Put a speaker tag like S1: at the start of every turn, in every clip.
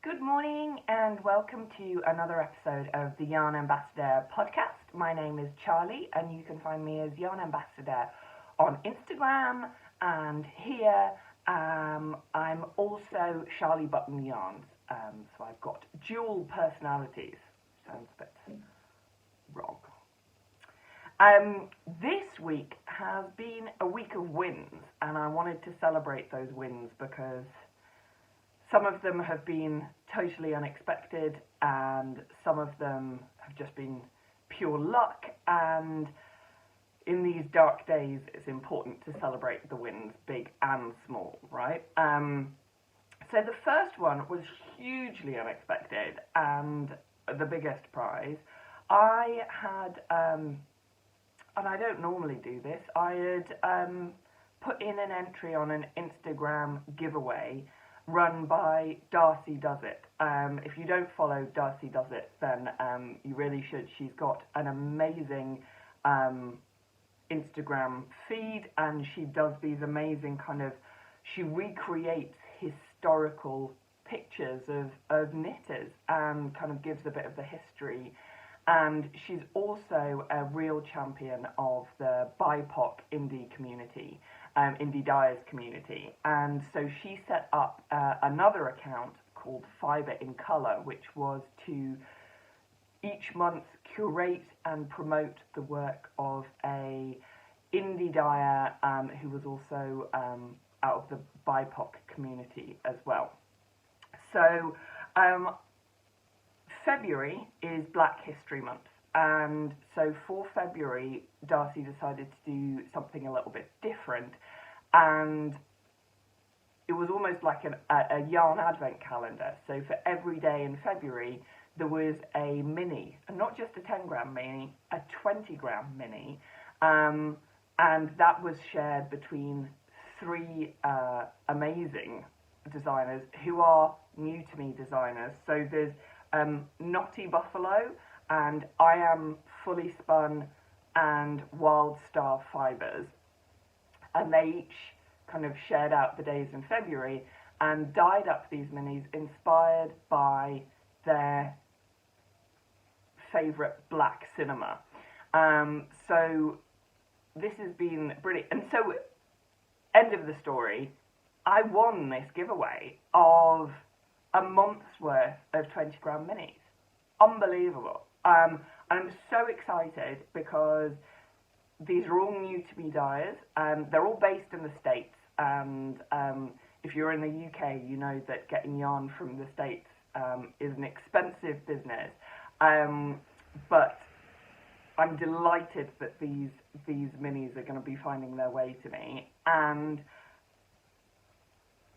S1: Good morning and welcome to another episode of the Yarn Ambassador podcast. My name is Charlie and you can find me as Yarn Ambassador on Instagram, and here I'm also Charlie Button Yarns. So I've got dual personalities. Sounds a bit wrong. This week has been a week of wins, and I wanted to celebrate those wins because some of them have been totally unexpected, and some of them have just been pure luck. And in these dark days, it's important to celebrate the wins, big and small, right? So the first one was hugely unexpected, and the biggest prize. I had, and I don't normally do this, I had put in an entry on an Instagram giveaway run by Darcy Does It. If you don't follow Darcy Does It, then you really should. She's got an amazing Instagram feed, and she does these amazing she recreates historical pictures of knitters and kind of gives a bit of the history. And she's also a real champion of the BIPOC indie community, indie dyers community. And so she set up another account called Fibre in Colour, which was to each month curate and promote the work of a indie dyer who was also out of the BIPOC community as well. So February is Black History Month, and so for February, Darcy decided to do something a little bit different, and it was almost like a yarn advent calendar. So for every day in February, there was a mini, and not just a 10-gram mini, a 20-gram mini, and that was shared between three amazing designers who are new to me designers. So there's Knotty Buffalo and I Am Fully Spun and Wild Star Fibres, and they each kind of shared out the days in February and dyed up these minis inspired by their favourite black cinema. So this has been brilliant, and so end of the story, I won this giveaway of a month's worth of 20-gram minis. Unbelievable. And I'm so excited because these are all new to me dyers. They're all based in the States, and if you're in the UK, you know that getting yarn from the States is an expensive business. But I'm delighted that these minis are going to be finding their way to me, and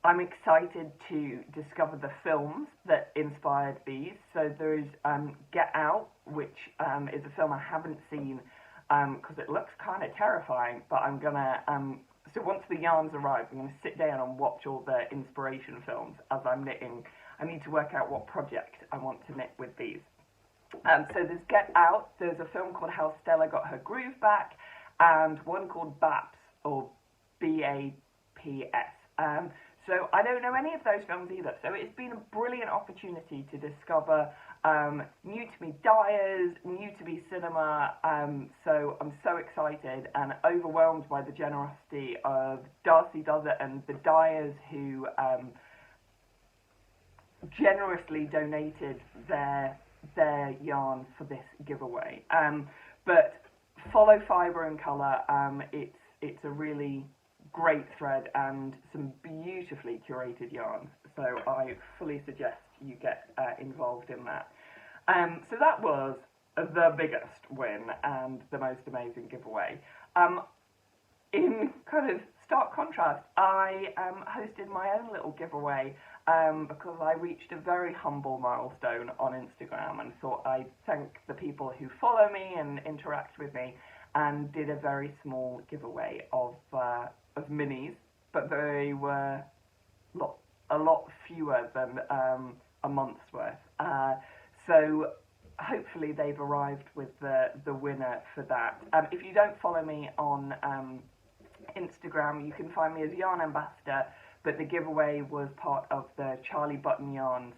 S1: I'm excited to discover the films that inspired these. So there's Get Out, which is a film I haven't seen because it looks kind of terrifying, but I'm going to, so once the yarns arrive, I'm going to sit down and watch all the inspiration films as I'm knitting. I need to work out what project I want to knit with these. So there's Get Out, there's a film called How Stella Got Her Groove Back, and one called BAPS, or BAPS. So I don't know any of those films either. So it's been a brilliant opportunity to discover new to me dyers, new to me cinema. So I'm so excited and overwhelmed by the generosity of Darcy Does It and the dyers who generously donated their yarn for this giveaway. But follow Fibre in Colour. It's a really great thread and some beautifully curated yarns, so I fully suggest you get involved in that. So that was the biggest win and the most amazing giveaway. In kind of stark contrast, I hosted my own little giveaway because I reached a very humble milestone on Instagram and thought I'd thank the people who follow me and interact with me, and did a very small giveaway of minis, but they were a lot fewer than a month's worth. So hopefully they've arrived with the winner for that. If you don't follow me on Instagram, you can find me as Yarn Ambassador, but the giveaway was part of the Charlie Button Yarns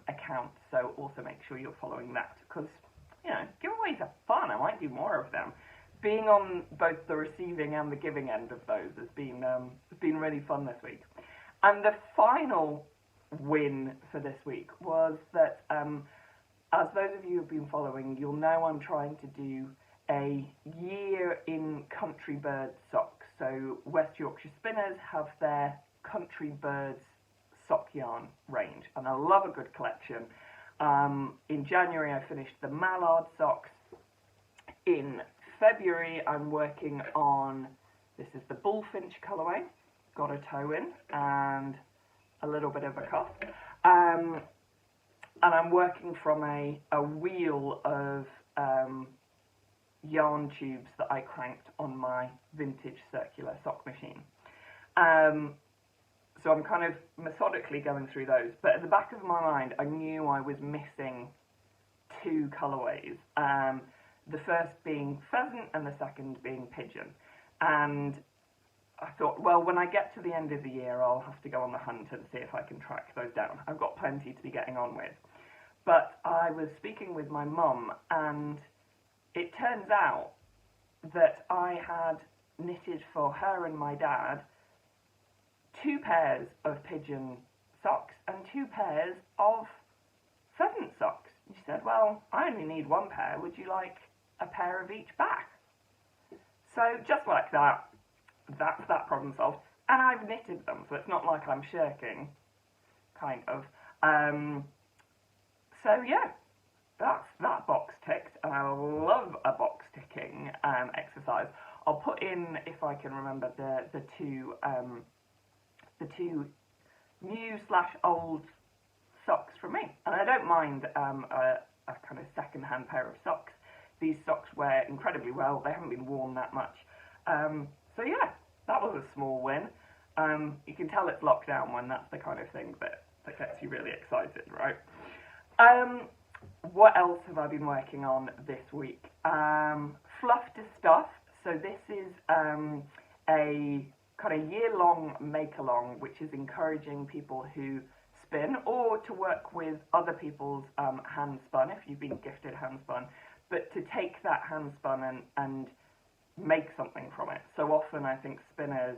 S1: account, so also make sure you're following that, because, you know, giveaways are fun. I might do more of them. Being on both the receiving and the giving end of those has been really fun this week. And the final win for this week was that, as those of you who've been following, you'll know I'm trying to do a year in country bird socks. So West Yorkshire Spinners have their country birds sock yarn range, and I love a good collection. In January I finished the mallard socks. In February I'm working on, this is the bullfinch colourway, got a toe in and a little bit of a cuff. And I'm working from a wheel of yarn tubes that I cranked on my vintage circular sock machine. So I'm kind of methodically going through those, but at the back of my mind I knew I was missing two colourways, the first being pheasant and the second being pigeon. And I thought, well, when I get to the end of the year I'll have to go on the hunt and see if I can track those down. I've got plenty to be getting on with. But I was speaking with my mum, and it turns out that I had knitted for her and my dad 2 pairs of pigeon socks and 2 pairs of pheasant socks. And she said, well, I only need 1 pair. Would you like a pair of each back? So just like that, that's that problem solved. And I've knitted them, so it's not like I'm shirking, kind of. So yeah, that's that box ticked, and I love a box ticking exercise. I'll put in, if I can remember, the two new/old socks from me, and I don't mind a kind of second-hand pair of socks. These socks wear incredibly well. They haven't been worn that much. So yeah, that was a small win. You can tell it's lockdown when that's the kind of thing that gets you really excited, right? What else have I been working on this week? Fluff to Stuff. So this is a kind of year-long make-along, which is encouraging people who spin or to work with other people's hand-spun, if you've been gifted hand-spun, but to take that hand-spun and make something from it. So often I think spinners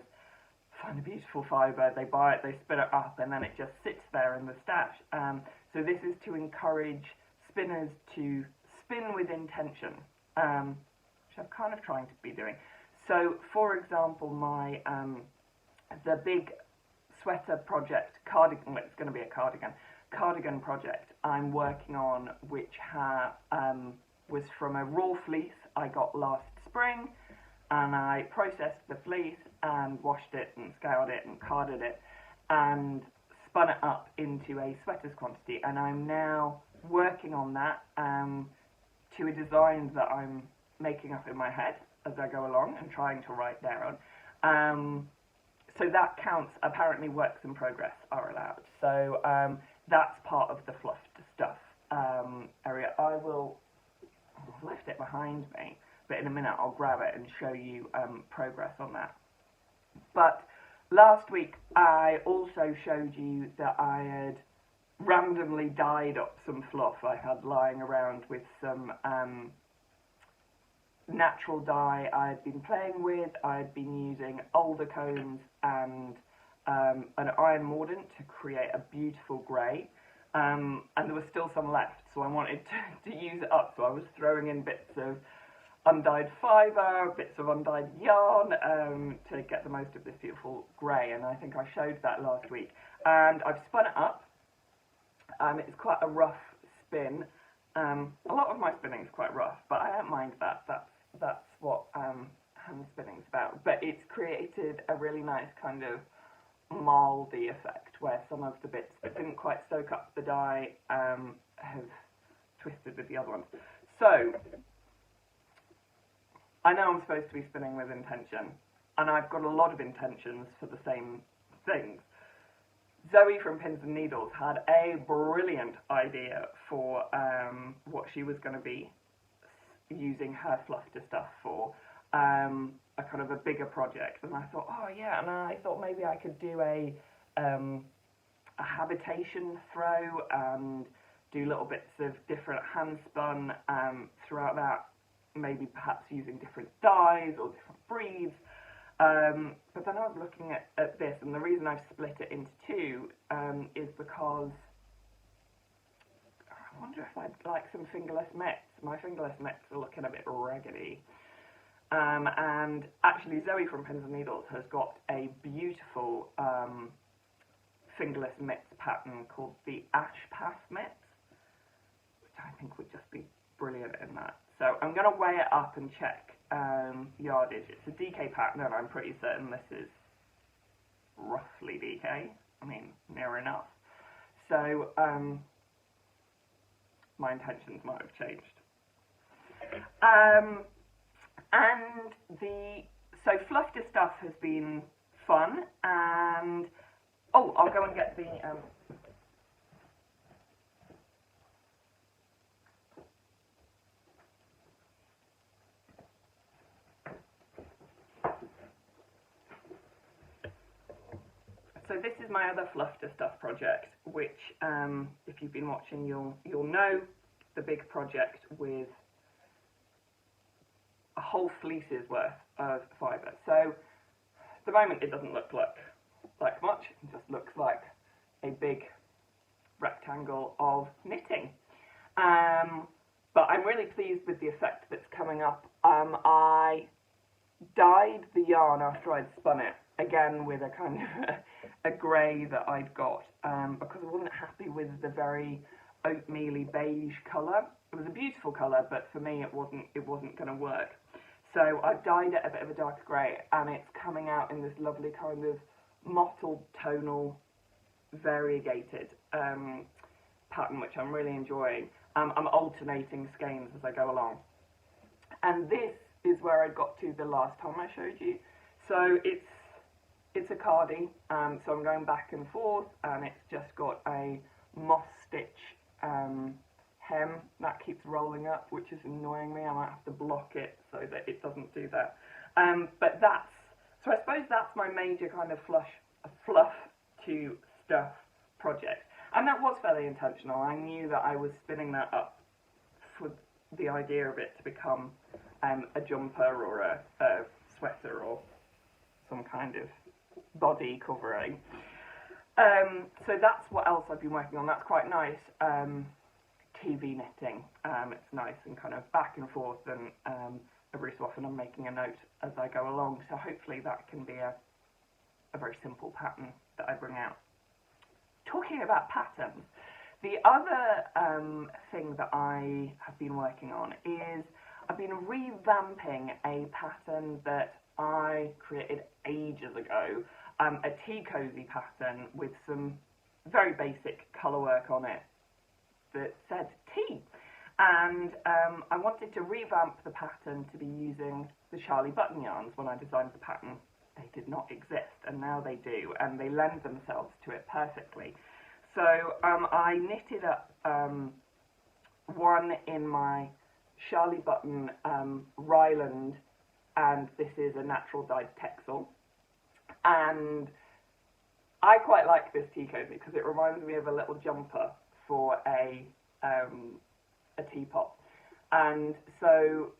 S1: find a beautiful fibre, they buy it, they spin it up, and then it just sits there in the stash. So this is to encourage spinners to spin with intention, which I'm kind of trying to be doing. So, for example, my the big sweater project, cardigan, well, it's going to be a cardigan project I'm working on, which was from a raw fleece I got last spring, and I processed the fleece and washed it and scoured it and carded it and spun it up into a sweater's quantity, and I'm now working on that to a design that I'm making up in my head as I go along and trying to write down. So that counts. Apparently works in progress are allowed. So that's part of the Fluff to Stuff area. I've left it behind me, but in a minute I'll grab it and show you progress on that. But last week I also showed you that I had randomly dyed up some fluff I had lying around with some natural dye I had been playing with. I had been using alder cones and an iron mordant to create a beautiful grey, and there was still some left, so I wanted to use it up, so I was throwing in bits of undyed fibre, bits of undyed yarn to get the most of this beautiful grey, and I think I showed that last week. And I've spun it up. It's quite a rough spin. A lot of my spinning is quite rough, but I don't mind that. That's what hand spinning's about. But it's created a really nice kind of mouldy effect where some of the bits that didn't quite soak up the dye have twisted with the other ones. So I know I'm supposed to be spinning with intention, and I've got a lot of intentions for the same things. Zoe from Pins and Needles had a brilliant idea for what she was going to be using her Fluff to Stuff for, a kind of a bigger project. And I thought, oh yeah, and I thought maybe I could do a a habitation throw and do little bits of different hand spun throughout that, maybe perhaps using different dyes or different breeds. But then I was looking at this, and the reason I've split it into two is because I wonder if I'd like some fingerless mitts. My fingerless mitts are looking a bit raggedy. And actually Zoe from Pins and Needles has got a beautiful fingerless mitts pattern called the Ash Path mitts, which I think would just be brilliant in that. So I'm going to weigh it up and check yardage. It's a DK pattern, and I'm pretty certain this is roughly DK. I mean, near enough. So my intentions might have changed. So Fluff This Stuff has been fun, and I'll go and get the so this is my other Fluff This Stuff project, which if you've been watching, you'll know, the big project with a whole fleece's worth of fibre. So at the moment it doesn't look like much, it just looks like a big rectangle of knitting. But I'm really pleased with the effect that's coming up. I dyed the yarn after I'd spun it, again with a kind of a grey that I'd got, because I wasn't happy with the very oatmeal-y beige colour. It was a beautiful colour, but for me it wasn't going to work. So I've dyed it a bit of a darker grey, and it's coming out in this lovely kind of mottled tonal, variegated pattern, which I'm really enjoying. I'm alternating skeins as I go along. And this is where I got to the last time I showed you. So it's a cardie, so I'm going back and forth, and it's just got a moss stitch hem that keeps rolling up, which is annoying me. I might have to block it so that it doesn't do that. But so I suppose that's my major kind of fluff to stuff project. And that was fairly intentional. I knew that I was spinning that up for the idea of it to become a jumper or a sweater or some kind of body covering. So that's what else I've been working on. That's quite nice. TV knitting. It's nice and kind of back and forth, and every so often I'm making a note as I go along. So hopefully that can be a very simple pattern that I bring out. Talking about patterns, the other thing that I have been working on is I've been revamping a pattern that I created ages ago, a tea cozy pattern with some very basic colour work on it that said tea. And I wanted to revamp the pattern to be using the Charlie Button yarns. When I designed the pattern, they did not exist, and now they do, and they lend themselves to it perfectly. So I knitted up one in my Charlie Button Ryland, and this is a natural dyed texel. And I quite like this tea cozy because it reminds me of a little jumper for a teapot, and so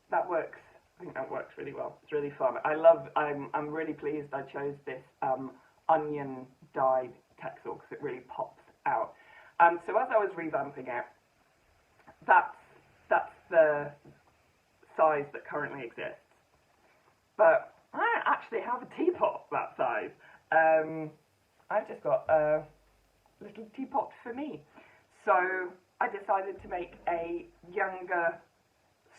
S1: that works. I think that works really well. It's really fun. I'm really pleased I chose this onion dyed texel because it really pops out. So as I was revamping it, that's the size that currently exists. But I don't actually have a teapot that size. I've just got a little teapot for me. So I decided to make a younger,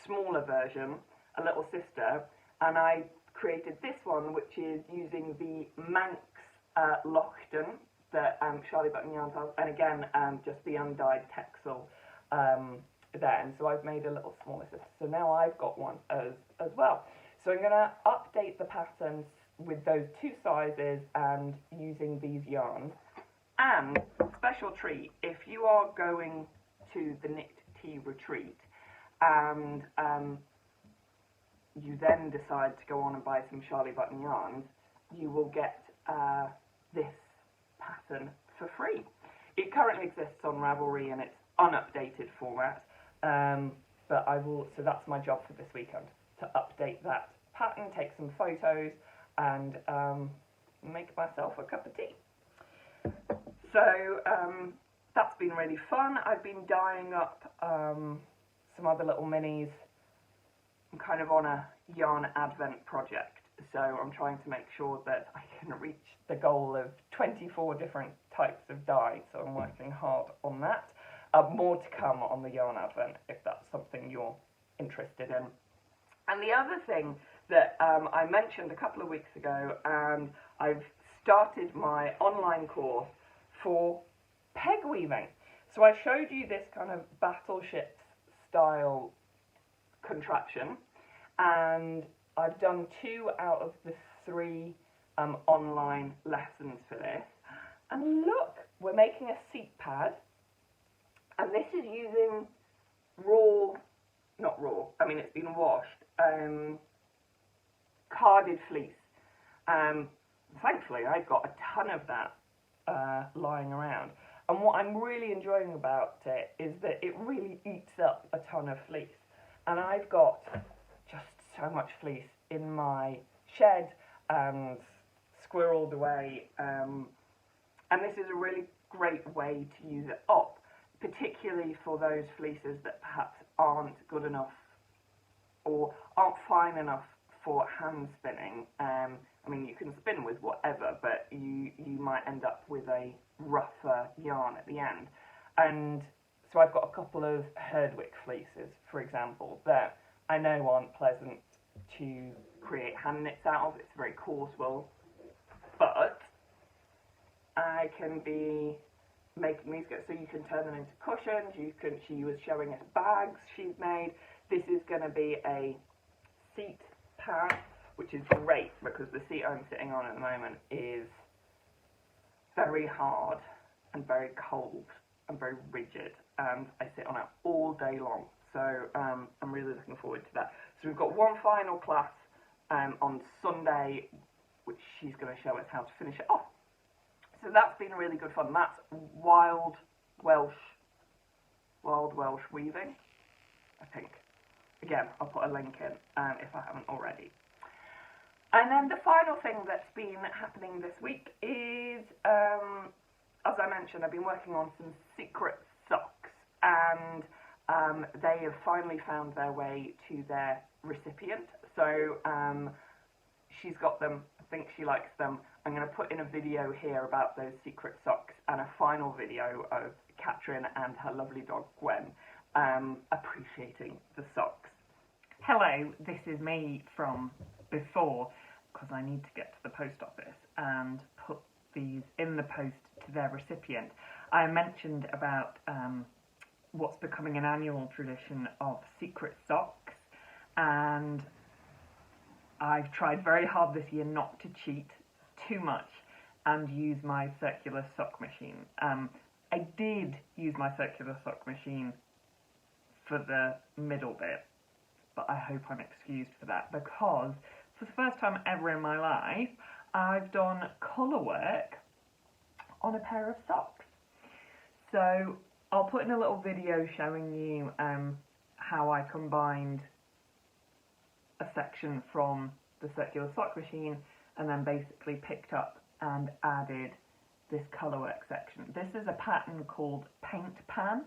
S1: smaller version, a little sister, and I created this one, which is using the Manx Lochton that Charlie Button Yarns has, and again, just the undyed texel there. And so I've made a little smaller sister. So now I've got one as well. So I'm going to update the patterns with those two sizes and using these yarns. And special treat, if you are going to the Knit Tea Retreat and you then decide to go on and buy some Charlie Button yarns, you will get this pattern for free. It currently exists on Ravelry in its unupdated format, but so that's my job for this weekend, to update that pattern, take some photos, and make myself a cup of tea. So that's been really fun. I've been dyeing up some other little minis. I'm kind of on a yarn advent project, so I'm trying to make sure that I can reach the goal of 24 different types of dye, so I'm working hard on that. More to come on the yarn advent if that's something you're interested in. And the other thing that I mentioned a couple of weeks ago, and I've started my online course for peg weaving. So I showed you this kind of battleship style contraption, and I've done 2 out of the 3 online lessons for this. And look, we're making a seat pad, and this is using it's been washed, carded fleece. Thankfully, I've got a ton of that lying around. And what I'm really enjoying about it is that it really eats up a ton of fleece. And I've got just so much fleece in my shed and squirreled away. And this is a really great way to use it up, particularly for those fleeces that perhaps aren't good enough or aren't fine enough for hand spinning. I mean, you can spin with whatever, but you might end up with a rougher yarn at the end. And so I've got a couple of Herdwick fleeces, for example, that I know aren't pleasant to create hand knits out of. It's very coarse wool, but I can be making these good, so you can turn them into cushions. She was showing us bags she's made. This is going to be a seat pad, which is great because the seat I'm sitting on at the moment is very hard and very cold and very rigid, and I sit on it all day long. So I'm really looking forward to that. So we've got one final class on Sunday, which she's going to show us how to finish it off. So that's been really good fun. That's Wild Welsh Weaving, I think. Again, I'll put a link in if I haven't already. And then the final thing that's been happening this week is, as I mentioned, I've been working on some secret socks, and they have finally found their way to their recipient. So she's got them. I think she likes them. I'm going to put in a video here about those secret socks and a final video of Katrin and her lovely dog Gwen appreciating the socks.
S2: Hello, this is me from before, because I need to get to the post office and put these in the post to their recipient. I mentioned about what's becoming an annual tradition of secret socks, and I've tried very hard this year not to cheat too much and use my circular sock machine. I did use my circular sock machine for the middle bit, but I hope I'm excused for that, because for the first time ever in my life, I've done colour work on a pair of socks. So I'll put in a little video showing you how I combined a section from the circular sock machine and then basically picked up and added this colourwork section. This is a pattern called Paint Pan.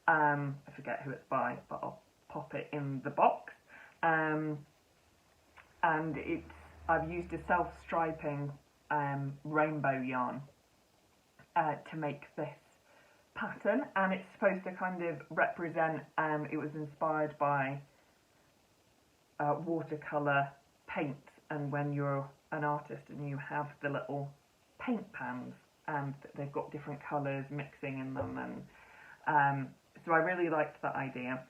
S2: I forget who it's by, but I'll pop it in the box. And I've used a self-striping rainbow yarn to make this pattern, and it's supposed to kind of represent, it was inspired by watercolour paint, and when you're an artist and you have the little paint pans and they've got different colours mixing in them, and so I really liked that idea.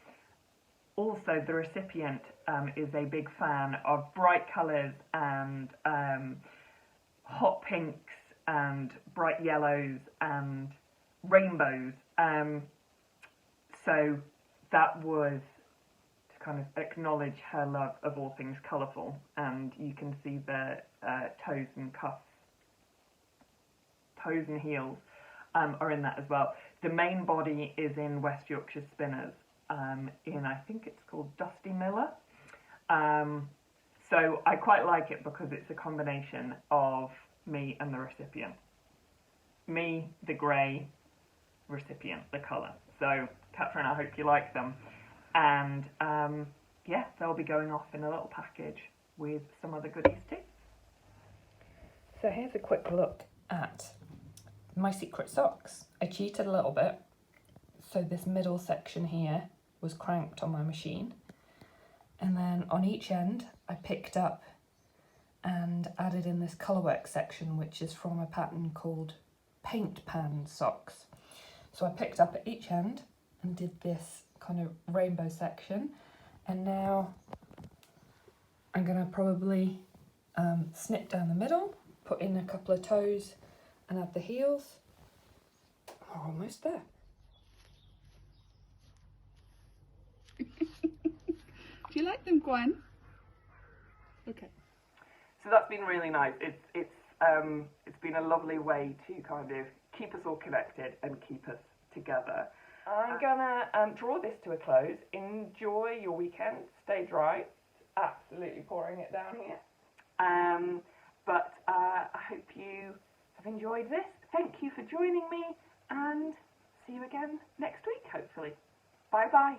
S2: Also, the recipient is a big fan of bright colours and hot pinks and bright yellows and rainbows, so that was to kind of acknowledge her love of all things colourful. And you can see the toes and cuffs, toes and heels are in that as well. The main body is in West Yorkshire Spinners, in, I think it's called Dusty Miller. So I quite like it because it's a combination of me and the recipient. Me, the grey, recipient, the colour. So, Catherine, I hope you like them. And yeah, they'll be going off in a little package with some other goodies too.
S3: So here's a quick look at my secret socks. I cheated a little bit. So this middle section here was cranked on my machine. And then on each end, I picked up and added in this colourwork section, which is from a pattern called Paint Pan Socks. So I picked up at each end and did this kind of rainbow section. And now I'm gonna probably snip down the middle, put in a couple of toes and add the heels. We're almost there.
S4: Do you like them, Gwen? Okay.
S1: So that's been really nice. It's been a lovely way to kind of keep us all connected and keep us together. I'm gonna draw this to a close. Enjoy your weekend. Stay dry. Absolutely pouring it down here. But I hope you have enjoyed this. Thank you for joining me, and see you again next week, hopefully. Bye bye.